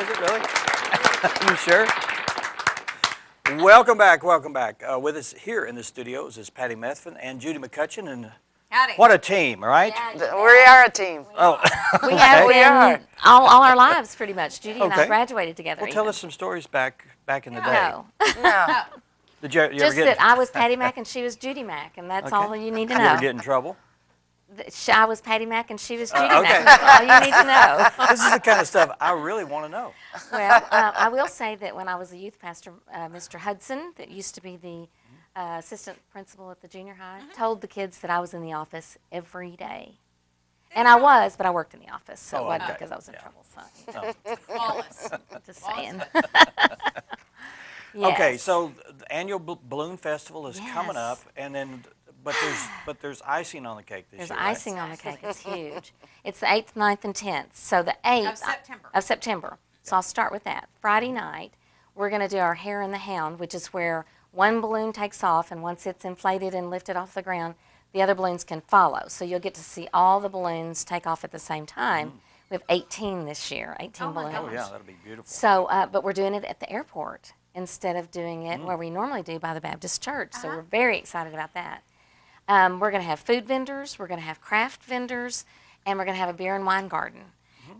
is it really? You sure? Welcome back. With us here in the studios is Patty Methvin and Judy McCutchen, and Howdy. what a team, right? Yeah, we are a team. Oh, We have We are. been all our lives, pretty much. Judy and Okay. I graduated together. Well, tell us some stories back in the day. No, No. Did you ever just get? that I was Patty Mack and she was Judy Mack, and that's Okay. all you need to You ever know. get in trouble? I was Patty Mack and she was Judy okay. Mack. That's all you need to know. This is the kind of stuff I really want to know. Well, I will say that when I was a youth pastor, Mr. Hudson, that used to be the assistant principal at the junior high, told the kids that I was in the office every day. And I was, but I worked in the office, so it wasn't okay. because I was in Yeah. trouble. So, Oh. Flawless. just saying. Okay, Yes. so the annual balloon festival is coming up, Yes. and then but there's icing on the cake this There's year. right? icing on the cake. It's huge. It's the 8th, 9th, and 10th. So the 8th Of September. So I'll start with that. Friday night, we're going to do our Hare and the Hound, which is where one balloon takes off, and once it's inflated and lifted off the ground, the other balloons can follow. So you'll get to see all the balloons take off at the same time. We have 18 this year, 18 Oh, my balloons. Oh gosh. yeah, that'll be beautiful. So, but we're doing it at the airport instead of doing it where we normally do by the Baptist church. So we're very excited about that. We're going to have food vendors, we're going to have craft vendors, and we're going to have a beer and wine garden.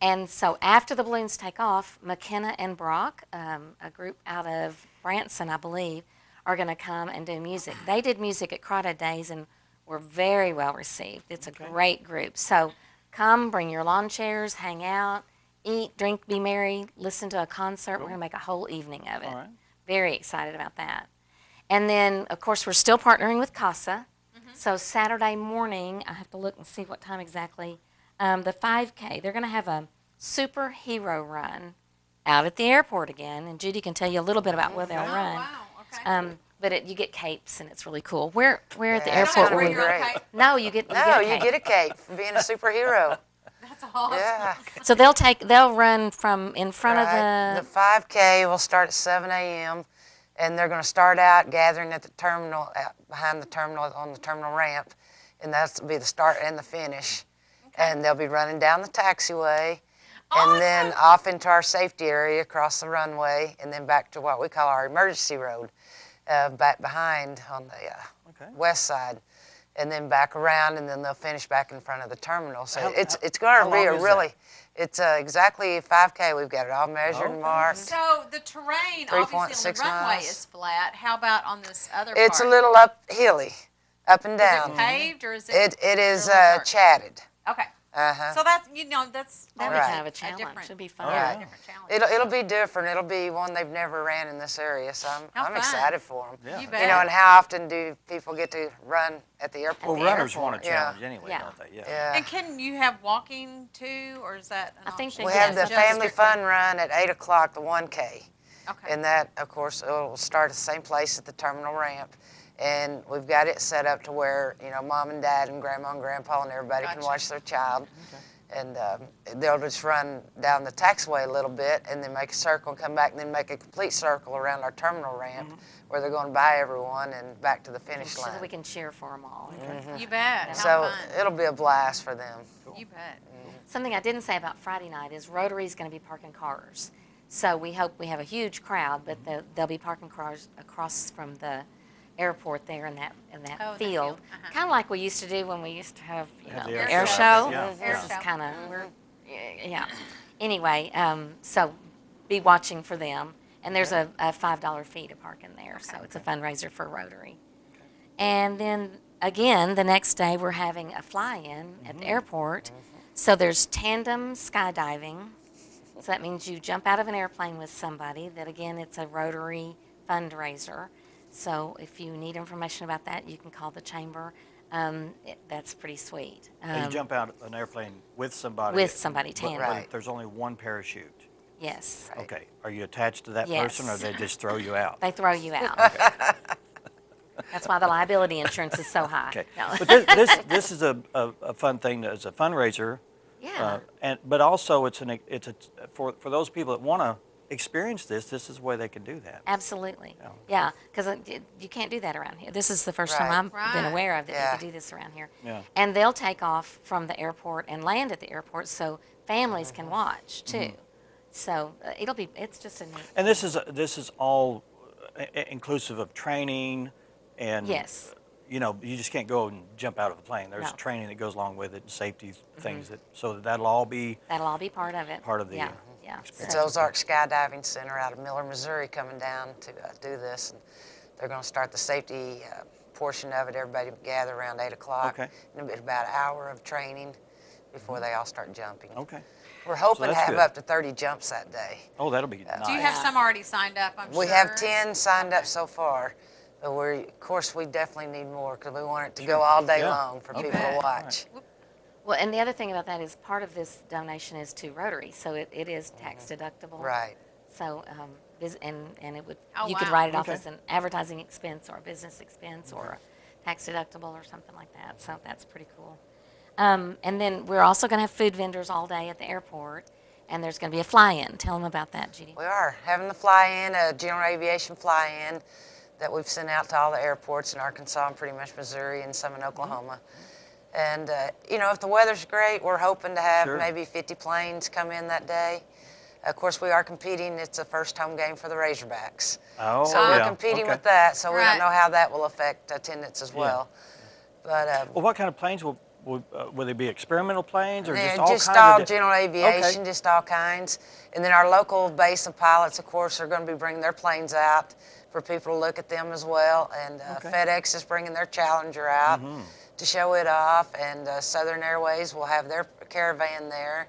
And so after the balloons take off, McKenna and Brock, a group out of Branson, I believe, are going to come and do music. They did music at Crawdad Days and were very well received. It's a great group. So come, bring your lawn chairs, hang out, eat, drink, be merry, listen to a concert. We're going to make a whole evening of it. All right. Very excited about that. And then, of course, we're still partnering with CASA. So Saturday morning, I have to look and see what time exactly, the 5K, they're going to have a superhero run out at the airport again. And Judy can tell you a little bit about where they'll Oh, run. wow. Okay. But you get capes, and it's really cool. Where at the Yeah, You don't airport? have to were wear we your own great. cape. No, you get No, a you cape. get a cape for being a superhero. That's awesome. Yeah. So they'll run from in front Right. of The 5K will start at 7 a.m. and they're going to start out gathering at the terminal, behind the terminal, on the terminal ramp, and that'll be the start and the finish. And they'll be running down the taxiway, and then off into our safety area across the runway, and then back to what we call our emergency road, back behind on the west side, and then back around, and then they'll finish back in front of the terminal. So it's going how to be long a is really, it's exactly 5K. We've got it all measured and marked. So the terrain, obviously, on 3.6 the runway miles. is flat. How about on this other It's a part? little hilly, up and Is down. it paved or is it? It is or resort? chatted. Okay. Uh-huh. So that's that'll be Right. kind of a challenge. different- It'll be Oh, fun. yeah. different challenge. It'll be different. It'll be one they've never ran in this area, so How I'm fun. excited for them. Yeah. You You bet. know, and how often do people get to run at the airport? Well, the runners airport. want a Yeah. challenge anyway, Yeah. don't they? Yeah. Yeah. And can you have walking too, or is that an I think option? they We have Yes, the just family fun run at 8 o'clock, the 1K. Okay. And that, of course, will start at the same place at the terminal ramp. And we've got it set up to where, you know, mom and dad and grandma and grandpa and everybody can Gotcha. watch their child. And they'll just run down the taxiway a little bit and then make a circle and come back and then make a complete circle around our terminal ramp where they're going to buy everyone and back to the finish So line. that we can cheer for them all. You bet. How So fun. it'll be a blast for them. You bet. Something I didn't say about Friday night is Rotary's going to be parking cars. So we hope we have a huge crowd, but they'll be parking cars across from the airport there in that Oh, the field. field. Uh-huh. Kind of like we used to do when we used to have Have the the air air show. show. Yeah. Air This is show. kind of yeah. Anyway, so be watching for them. And there's a $5 fee to park in there, so it's a fundraiser for Rotary. And then again, the next day we're having a fly-in at the airport. So there's tandem skydiving. So that means you jump out of an airplane with somebody. That again, it's a Rotary fundraiser. So if you need information about that, you can call the chamber. That's pretty sweet. And you jump out of an airplane with somebody. With somebody, but tandem. Right. there's only one parachute. Yes, Okay. Are you attached to that Yes. person, or they just throw you out? they throw you out. That's why the liability insurance is so high. Okay. No. But this is a fun thing as a fundraiser. Yeah. But also it's for those people that want to experience this. This is the way they can do that. Absolutely. Yeah. Yeah, because you can't do that around here. This is the first time Right. I've been Right. aware of that Yeah. you can do this around here. Yeah. And they'll take off from the airport and land at the airport so families can watch too. So it's just a neat. And this is all inclusive of training and Yes. you know, you just can't go and jump out of a plane. There's No. training that goes along with it, and safety things so that'll all be That'll all be part of it. part of the yeah. Yeah. It's So- Ozark Skydiving Center out of Miller, Missouri, coming down to do this. And they're going to start the safety portion of it. Everybody will gather around 8 o'clock. Okay. And it'll be about an hour of training before they all start jumping. Okay. We're hoping to that's have good. up to 30 jumps that day. Oh, that'll be nice. Do you have some already signed up, I'm We sure? have 10 signed up so far. But of course, we definitely need more because we want it to go all day Yeah. long for people to Okay. watch. Well, and the other thing about that is part of this donation is to Rotary, so it is tax deductible. Right. So, and it would Oh, you could wow. write it off Okay. as an advertising expense or a business expense or a tax deductible or something like that. So that's pretty cool. And then we're also going to have food vendors all day at the airport, and there's going to be a fly-in. Tell them about that, Judy. We are having the fly-in, a general aviation fly-in that we've sent out to all the airports in Arkansas and pretty much Missouri and some in Oklahoma. And, you know, if the weather's great, we're hoping to have Sure. maybe 50 planes come in that day. Of course, we are competing. It's a first home game for the Razorbacks. Oh, So we're yeah. competing Okay. with that, so we Right. don't know how that will affect attendance as well. But Well, what kind of planes will they be experimental planes or they're just all just kinds all of general aviation, Okay. just all kinds. And then our local base of pilots, of course, are going to be bringing their planes out for people to look at them as well. And Okay. FedEx is bringing their Challenger out to show it off. And Southern Airways will have their Caravan there.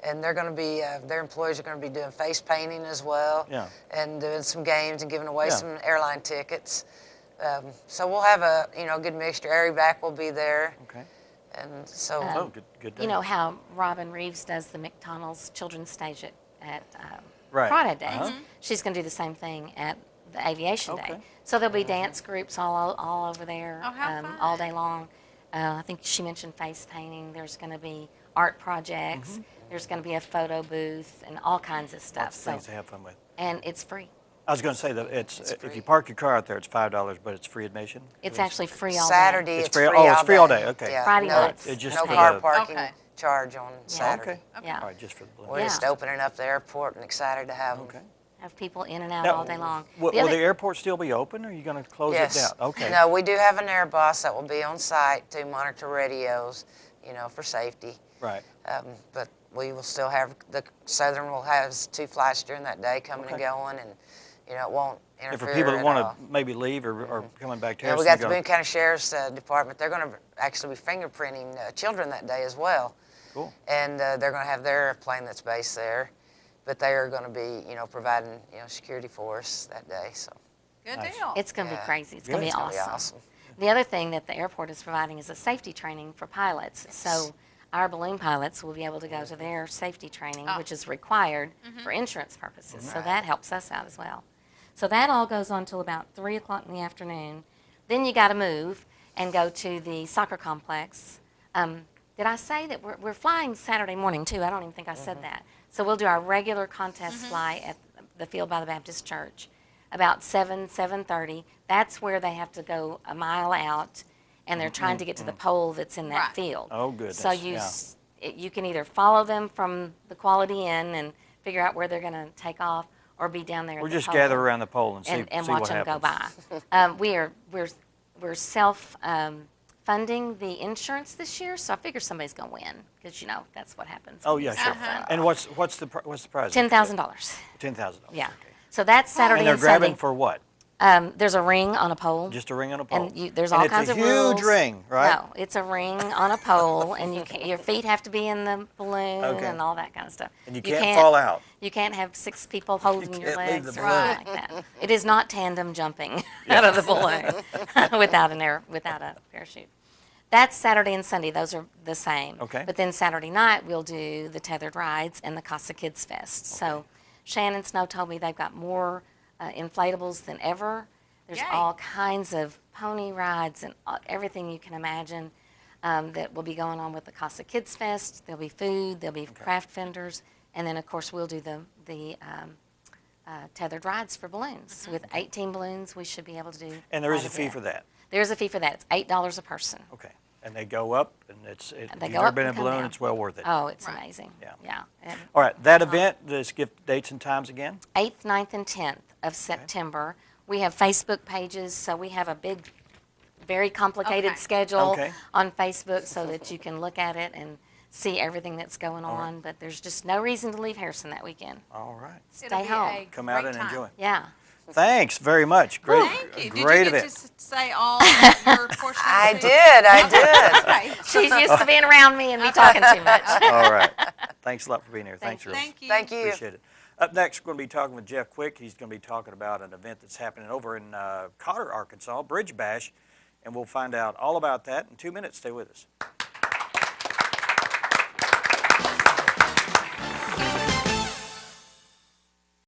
And they're going to be, their employees are going to be doing face painting as well. Yeah. And doing some games and giving away Yeah. some airline tickets. So we'll have a, good mixture. Back will be there. Okay. And so Oh, good. You know how Robin Reeves does the McDonald's Children's Stage at Right. Crawdad Days. Uh-huh. She's going to do the same thing at the Aviation Okay. Day. So there'll be dance groups all over there Oh, how fun. all day long. I think she mentioned face painting. There's going to be art projects. There's going to be a photo booth and all kinds of stuff. Lots of things to have fun with. And it's free. I was going to say that it's if free. you park your car out there, it's $5, but it's free admission. It's actually free all day. Saturday It's it's free- free, oh, all it's free all day, okay. Yeah, Friday no, nights. It just no for car the- parking Okay. charge on Saturday. Okay. Yeah. All right, just for the balloon. We're Yeah. just opening up the airport and excited to have them. Okay. Have people in and out Now, all day long. Will The other- the airport still be open, or are you going to close Yes. it down? Okay. No, we do have an air boss that will be on site to monitor radios, for safety. Right. But we will still have, the Southern will have 2 flights during that day coming and Okay. going, and, it won't And interfere for people that at want all. to maybe leave or coming back to Yeah, us, we you're got the gonna- Boone County Sheriff's Department. They're going to actually be fingerprinting children that day as well. Cool. And they're going to have their plane that's based there. But they are going to be, providing, security for us that day. So Good Nice. deal. It's going to be Yeah. crazy. It's Good. going to be it's going to awesome. be awesome. The other thing that the airport is providing is a safety training for pilots. So our balloon pilots will be able to go to their safety training, Oh. which is required for insurance purposes. So that helps us out as well. So that all goes on till about 3 o'clock in the afternoon. Then you got to move and go to the soccer complex. Did I say that we're flying Saturday morning too? I don't even think I said that. So we'll do our regular contest fly at the field by the Baptist Church about 7:30. That's where they have to go a mile out, and they're trying to get to the pole that's in that Right. field. Oh, goodness, So yeah. you can either follow them from the Quality Inn and figure out where they're going to take off, or be down there. We'll at the just pole gather around the pole and see, and see watch what them go happens. by. We're self funding the insurance this year, so I figure somebody's going to win because that's what happens. Oh, when yeah, you sure. Uh-huh. And what's the prize? $10,000. $10,000. Yeah. Okay. So that's Saturday And they're and grabbing Sunday. for what? There's a ring on a pole. Just a ring on a pole. And there's And all it's kinds a of huge rules. ring, right? No, it's a ring on a pole, and your feet have to be in the balloon Okay. and all that kind of stuff. And you can't fall out. You can't have 6 people holding your can't leave legs the or anything like that. It is not tandem jumping out of the balloon without a parachute. That's Saturday and Sunday. Those are the same. Okay. But then Saturday night we'll do the tethered rides and the Casa Kids Fest. So Shannon Snow told me they've got more inflatables than ever. There's Yay. all kinds of pony rides and everything you can imagine that will be going on with the Casa Kids Fest. There'll be food, there'll be craft vendors, and then of course we'll do the tethered rides for balloons. With 18 balloons, we should be able to do. And there is quite a fee bit. for that. There's a fee for that. It's $8 a person. Okay. And they go up, and if They you've go never up been in and a come balloon, down. it's well worth it. Oh, it's Right. amazing. Yeah. Yeah. And All right, that event, let's give dates and times again. 8th, 9th, and 10th of September. We have Facebook pages, so we have a big, very complicated Okay. schedule Okay. on Facebook so that you can look at it and see everything that's going All right. on. But there's just no reason to leave Harrison that weekend. All right. Stay It'll be home. a Come out great and time. enjoy. Yeah. Thanks very much. Great, Thank you. great Did you get event. to say all of your portion of I it? did, I did. Okay. She's used to being around me and me talking too much. All right. Thanks a lot for being here. Thank Thanks, you. Rose. Thank you. Thank you. Appreciate it. Up next, we're going to be talking with Jeff Quick. He's going to be talking about an event that's happening over in Cotter, Arkansas, Bridge Bash, and we'll find out all about that in 2 minutes. Stay with us.